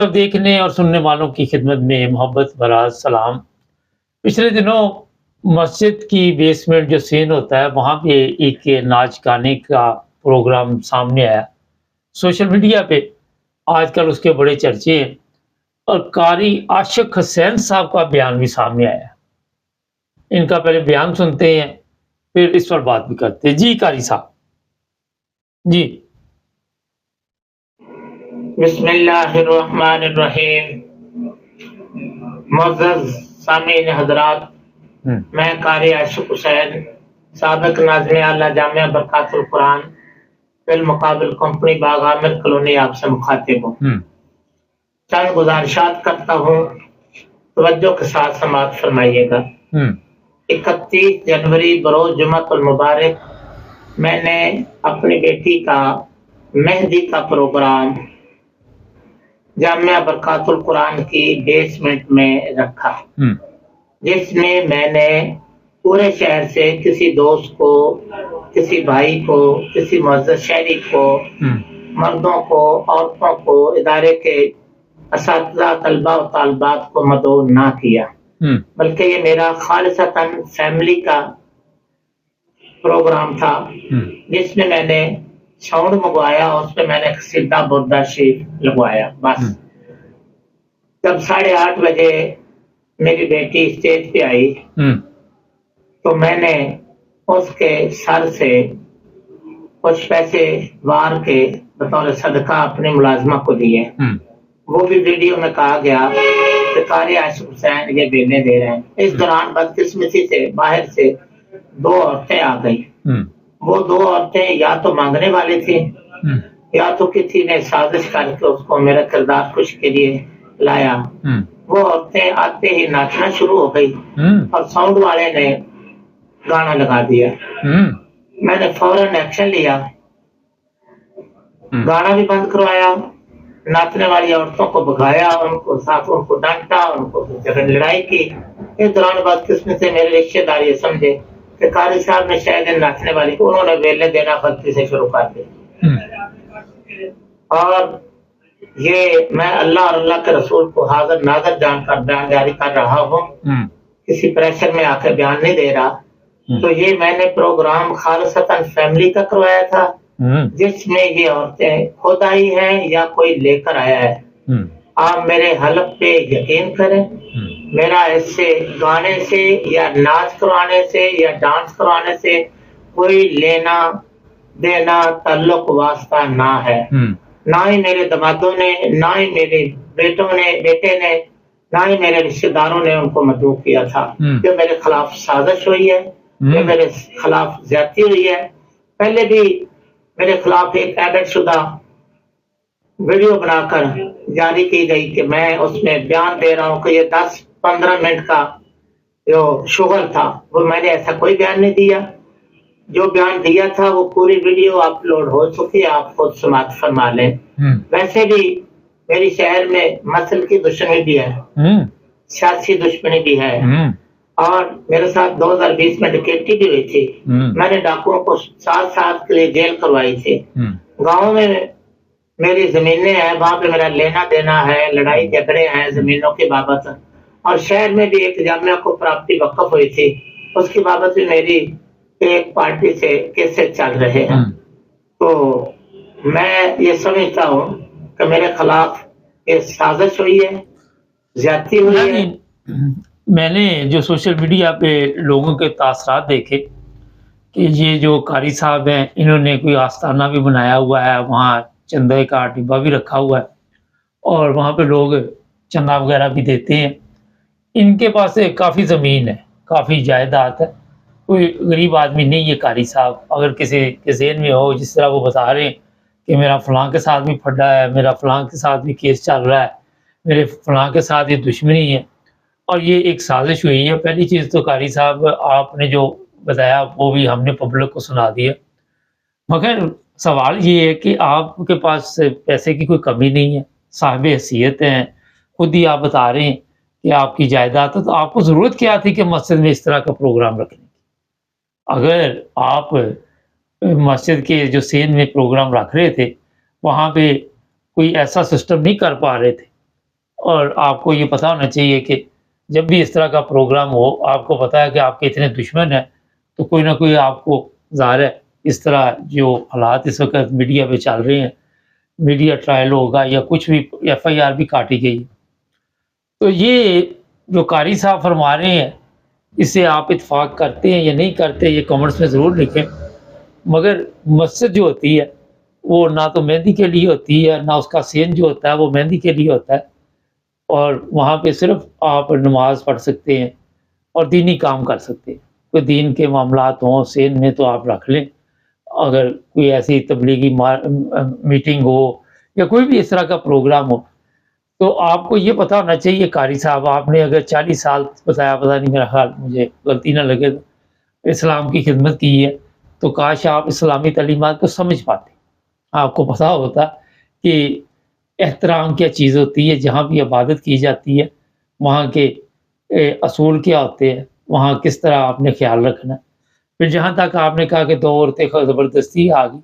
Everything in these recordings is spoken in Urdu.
سب دیکھنے اور سننے والوں کی خدمت میں محبت بھرا سلام۔ پچھلے دنوں مسجد کی بیسمنٹ جو سین ہوتا ہے وہاں پہ ایک ناچ گانے کا پروگرام سامنے آیا۔ سوشل میڈیا پہ آج کل اس کے بڑے چرچے ہیں اور قاری عاشق حسین صاحب کا بیان بھی سامنے آیا۔ ان کا پہلے بیان سنتے ہیں پھر اس پر بات بھی کرتے ہیں۔ جی قاری صاحب جی۔ بسم اللہ الرحمن الرحیم۔ معزز سامعین حضرات، میں قاری عاشق حسین، سابق ناظم اعلیٰ جامعہ برکات القرآن بالمقابل کمپنی باغ عامر کالونی آپ سے مخاطب ہوں۔ چند گزارشات کرتا ہوں، توجہ کے ساتھ سماعت فرمائیے گا۔ 31 جنوری بروز جمعۃ المبارک میں نے اپنی بیٹی کا مہندی کا پروگرام جامعہ برکات القرآن کی بیسمنٹ میں رکھا، جس میں نے پورے شہر سے کسی دوست کو، کسی بھائی کو، کسی معزز شہری کو، مردوں کو، عورتوں کو، ادارے کے اساتذہ، طلباء و طالبات کو مدعو نہ کیا، بلکہ یہ میرا خالصتاً فیملی کا پروگرام تھا، جس میں نے ساؤنڈ منگوایا اور اس پہ میں نے قصیدہ بردہ شریف لگوایا۔ بس جب 8:30 بجے میری بیٹی اسٹیج پہ آئی تو میں نے اس کے سر سے کچھ پیسے وار کے بطور صدقہ اپنی ملازمہ کو دیے۔ وہ بھی ویڈیو میں کہا گیا کہ قاری عاشق حسین یہ بیلے دے رہے ہیں۔ اس دوران بدقسمتی سے باہر سے 2 عورتیں آ گئی۔ وہ 2 عورتیں یا تو مانگنے والی تھی یا تو کسی نے سازش کر کے اس کو میرا کردار خوش کے لیے لایا۔ وہ عورتیں آتے ہی ناچنا شروع ہو گئی اور ساؤنڈ والے نے گانا لگا دیا۔ میں نے فوراً ایکشن لیا، گانا بھی بند کروایا، ناچنے والی عورتوں کو بھگایا، ان کو ساتھ ان کو ڈانٹا، ان کو جگہ لڑائی کی۔ اس دوران بدقسمتی سے میرے رشتے دار یہ سمجھے کہ قاری صاحب نے شاید ان ناچنے والی کو انہوں نے ویلے دینا غلطی سے شروع کر دیا، اور یہ میں اللہ اور اللہ کے رسول کو حاضر ناظر جان کر بیان جاری کر رہا ہوں، کسی پریشر میں آ کے بیان نہیں دے رہا۔ تو یہ میں نے پروگرام خالصتاً فیملی کا کروایا تھا، جس میں یہ عورتیں خود آئی ہیں یا کوئی لے کر آیا ہے۔ آپ میرے حلف پہ یقین کریں، میرا اس سے گانے سے یا ناچ کروانے سے یا ڈانس کروانے سے کوئی لینا دینا تعلق واسطہ نہ ہے۔ نہ ہی میرے دمادوں نے، نہ ہی میرے بیٹے نے، نہ ہی میرے رشتے داروں نے ان کو مدعو کیا تھا۔ جو میرے خلاف سازش ہوئی ہے، جو میرے خلاف زیادتی ہوئی ہے، پہلے بھی میرے خلاف ایک ایڈٹ شدہ ویڈیو بنا کر جاری کی گئی کہ میں اس میں بیان دے رہا ہوں کہ یہ 10-15 منٹ کا جو شغل تھا، وہ میں نے ایسا کوئی بیان نہیں دیا۔ جو بیان دیا تھا وہ پوری ویڈیو اپلوڈ ہو چکی ہے، آپ خود سماعت فرما لیں۔ ویسے بھی میری شہر میں مسل کی دشمنی بھی ہے، سیاسی دشمنی بھی ہے، اور میرے ساتھ 2020 میں ڈکیتی بھی ہوئی تھی۔ میں نے ڈاکوؤں کو 7 سال کے لیے جیل کروائی تھی۔ گاؤں میں میری زمینیں ہیں، وہاں پہ میرا لینا دینا ہے، لڑائی جھگڑے ہیں زمینوں کی بابت، اور شہر میں بھی ایک جامعہ کو پراپرٹی وقف ہوئی تھی، اس کی بابت بھی میری ایک پارٹی سے کیسز چل رہے ہیں۔ تو میں یہ سمجھتا ہوں کہ میرے خلاف یہ سازش ہوئی ہے، زیادتی ہوئی ہے۔ میں نے جو سوشل میڈیا پہ لوگوں کے تاثرات دیکھے کہ یہ جو قاری صاحب ہیں انہوں نے کوئی آستانہ بھی بنایا ہوا ہے، وہاں چندے کا ڈبہ بھی رکھا ہوا ہے اور وہاں پہ لوگ چندہ وغیرہ بھی دیتے ہیں۔ ان کے پاس کافی زمین ہے، کافی جائیداد ہے، کوئی غریب آدمی نہیں ہے قاری صاحب۔ اگر کسی کے ذہن میں ہو، جس طرح وہ بتا رہے ہیں کہ میرا فلاں کے ساتھ بھی پھڈا ہے، میرا فلاں کے ساتھ بھی کیس چل رہا ہے، میرے فلاں کے ساتھ یہ دشمنی ہے اور یہ ایک سازش ہوئی ہے۔ پہلی چیز تو قاری صاحب آپ نے جو بتایا وہ بھی ہم نے پبلک کو سنا دیا، مگر سوال یہ ہے کہ آپ کے پاس پیسے کی کوئی کمی نہیں ہے، صاحب حیثیت ہیں، خود ہی آپ بتا رہے ہیں کہ آپ کی جائیداد ہے، تو آپ کو ضرورت کیا تھی کہ مسجد میں اس طرح کا پروگرام رکھنے کی؟ اگر آپ مسجد کے جو سین میں پروگرام رکھ رہے تھے وہاں پہ کوئی ایسا سسٹم نہیں کر پا رہے تھے اور آپ کو یہ پتہ ہونا چاہیے کہ جب بھی اس طرح کا پروگرام ہو، آپ کو پتہ ہے کہ آپ کے اتنے دشمن ہیں، تو کوئی نہ کوئی آپ کو ظاہر ہے اس طرح جو حالات اس وقت میڈیا پہ چل رہے ہیں، میڈیا ٹرائل ہوگا یا کچھ بھی ایف آئی آر بھی کاٹی گئی، تو یہ جو قاری صاحب فرما رہے ہیں اس سے آپ اتفاق کرتے ہیں یا نہیں کرتے، یہ کمنٹس میں ضرور لکھیں۔ مگر مسجد جو ہوتی ہے وہ نہ تو مہندی کے لیے ہوتی ہے، نہ اس کا سین جو ہوتا ہے وہ مہندی کے لیے ہوتا ہے، اور وہاں پہ صرف آپ نماز پڑھ سکتے ہیں اور دینی کام کر سکتے ہیں۔ کوئی دین کے معاملات ہوں سین میں تو آپ رکھ لیں، اگر کوئی ایسی تبلیغی میٹنگ ہو یا کوئی بھی اس طرح کا پروگرام ہو تو آپ کو یہ پتہ ہونا چاہیے قاری صاحب، آپ نے اگر 40 سال بتایا، پتہ نہیں میرا خیال مجھے غلطی نہ لگے تو اسلام کی خدمت کی ہے، تو کاش آپ اسلامی تعلیمات کو سمجھ پاتے، آپ کو پتہ ہوتا کہ احترام کیا چیز ہوتی ہے، جہاں بھی عبادت کی جاتی ہے وہاں کے اصول کیا ہوتے ہیں، وہاں کس طرح آپ نے خیال رکھنا ہے۔ پھر جہاں تک آپ نے کہا کہ 2 عورتیں زبردستی آ گئی،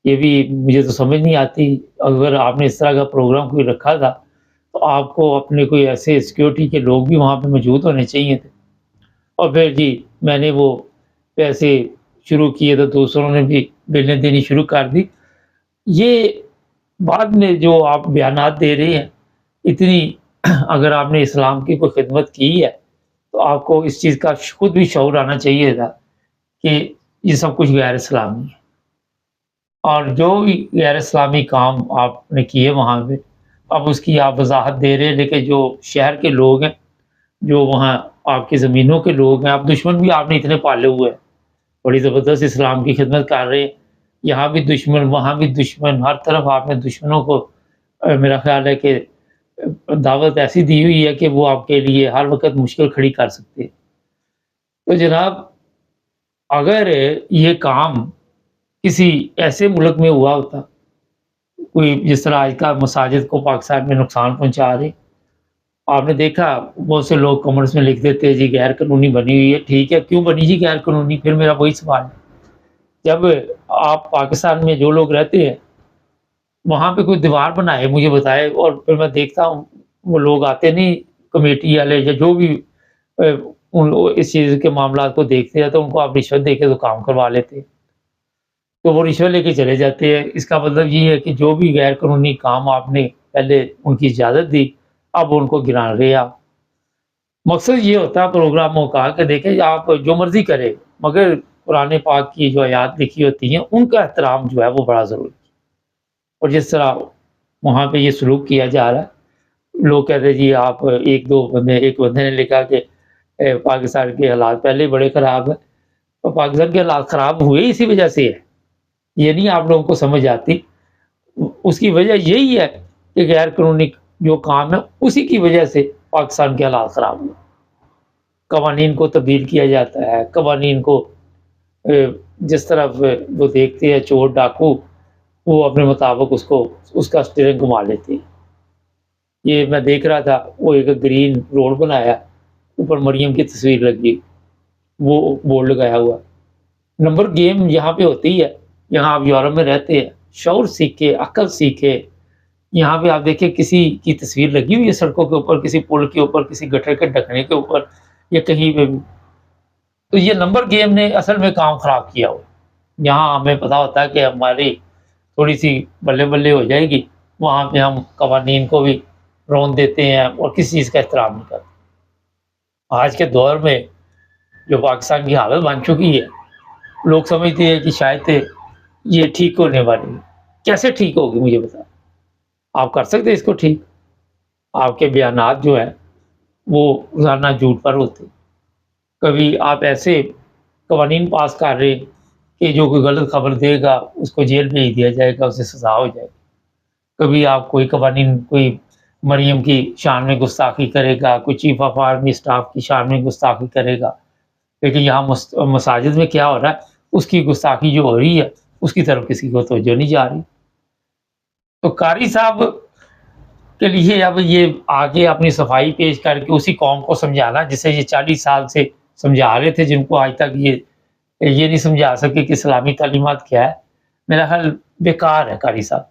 یہ بھی مجھے تو سمجھ نہیں آتی۔ اگر آپ نے اس طرح کا پروگرام کوئی رکھا تھا تو آپ کو اپنے کوئی ایسے سیکیورٹی کے لوگ بھی وہاں پہ موجود ہونے چاہیے تھے، اور پھر جی میں نے وہ پیسے شروع کیے تو دوسروں نے بھی بلیں دینی شروع کر دی۔ یہ بعد میں جو آپ بیانات دے رہے ہیں، اتنی اگر آپ نے اسلام کی کوئی خدمت کی ہے تو آپ کو اس چیز کا خود بھی شعور آنا چاہیے تھا کہ یہ سب کچھ غیر اسلامی ہے، اور جو بھی غیر اسلامی کام آپ نے کیے وہاں پہ اب اس کی آپ وضاحت دے رہے ہیں، لیکن جو شہر کے لوگ ہیں، جو وہاں آپ کی زمینوں کے لوگ ہیں، آپ دشمن بھی آپ نے اتنے پالے ہوئے ہیں، بڑی زبردست اسلام کی خدمت کر رہے ہیں، یہاں بھی دشمن وہاں بھی دشمن، ہر طرف آپ نے دشمنوں کو میرا خیال ہے کہ دعوت ایسی دی ہوئی ہے کہ وہ آپ کے لیے ہر وقت مشکل کھڑی کر سکتے ہیں۔ تو جناب اگر یہ کام کسی ایسے ملک میں ہوا ہوتا، کوئی جس طرح آج کا مساجد کو پاکستان میں نقصان پہنچا رہے، آپ نے دیکھا بہت سے لوگ کمنٹس میں لکھ دیتے جی غیر قانونی بنی ہوئی ہے، ٹھیک ہے کیوں بنی جی غیر قانونی؟ پھر میرا وہی سوال ہے، جب آپ پاکستان میں جو لوگ رہتے ہیں وہاں پہ کوئی دیوار بنائے مجھے بتائے، اور پھر میں دیکھتا ہوں وہ لوگ آتے نہیں کمیٹی والے یا جو بھی اس چیز کے معاملات کو دیکھتے ہیں تو ان کو آپ رشوت دے کے تو کام کروا لیتے ہیں، تو وہ رشوت لے کے چلے جاتے ہیں۔ اس کا مطلب یہ ہے کہ جو بھی غیر قانونی کام آپ نے پہلے ان کی اجازت دی اب ان کو گران رہے آپ۔ مقصد یہ ہوتا ہے پروگراموں کا کہ دیکھیں آپ جو مرضی کرے مگر قرآن پاک کی جو آیات لکھی ہوتی ہیں ان کا احترام جو ہے وہ بڑا ضروری ہے، اور جس طرح وہاں پہ یہ سلوک کیا جا رہا ہے، لوگ کہتے ہیں جی آپ ایک بندے نے لکھا کہ پاکستان کے حالات پہلے ہی بڑے خراب ہیں، اور پاکستان کے حالات خراب ہوئے اسی وجہ سے ہے، یہ نہیں آپ لوگوں کو سمجھ آتی۔ اس کی وجہ یہی ہے کہ غیر قانونی جو کام ہے اسی کی وجہ سے پاکستان کے حالات خراب ہوئے، قوانین کو تبدیل کیا جاتا ہے، قوانین کو جس طرف وہ دیکھتے ہیں چور ڈاکو وہ اپنے مطابق اس کا اسٹیئرنگ گھما لیتے ہیں۔ یہ میں دیکھ رہا تھا وہ ایک گرین روڈ بنایا، اوپر مریم کی تصویر لگی، وہ بورڈ لگایا ہوا، نمبر گیم یہاں پہ ہوتی ہے، یہاں آپ یورپ میں رہتے ہیں، شعور سیکھے، عقل سیکھے، یہاں پہ آپ دیکھیں کسی کی تصویر لگی ہوئی ہے سڑکوں کے اوپر، کسی پل کے اوپر، کسی گٹر کے ڈھکنے کے اوپر یا کہیں پہ بھی، تو یہ نمبر گیم نے اصل میں کام خراب کیا ہو۔ یہاں ہمیں پتہ ہوتا ہے کہ ہماری تھوڑی سی بلے بلے ہو جائے گی، وہاں پہ ہم قوانین کو بھی رون دیتے ہیں اور کسی چیز کا احترام نہیں کرتے۔ آج کے دور میں جو پاکستان کی حالت بن چکی ہے، لوگ سمجھتے ہیں کہ شاید یہ ٹھیک ہونے والی ہے، کیسے ٹھیک ہوگی مجھے بتا، آپ کر سکتے اس کو ٹھیک؟ آپ کے بیانات جو ہیں وہ روزانہ جھوٹ پر ہوتے، کبھی آپ ایسے قوانین پاس کر رہے ہیں کہ جو کوئی غلط خبر دے گا اس کو جیل بھیج دیا جائے گا، اسے سزا ہو جائے گی، کبھی آپ کوئی قوانین کوئی مریم کی شان میں گستاخی کرے گا، کوئی چیف آف آرمی اسٹاف کی شان میں گستاخی کرے گا، لیکن یہاں مساجد میں کیا ہو رہا ہے اس کی گستاخی جو ہو رہی ہے اس کی طرف کسی کو توجہ نہیں جا رہی۔ تو قاری صاحب کے لیے اب یہ آگے اپنی صفائی پیش کر کے اسی قوم کو سمجھانا جسے یہ 40 سال سے سمجھا رہے تھے، جن کو آج تک یہ نہیں سمجھا سکے کہ اسلامی تعلیمات کیا ہے، میرا خیال بیکار ہے۔ قاری صاحب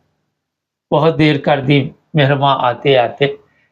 بہت دیر کر دی مہرباں آتے آتے،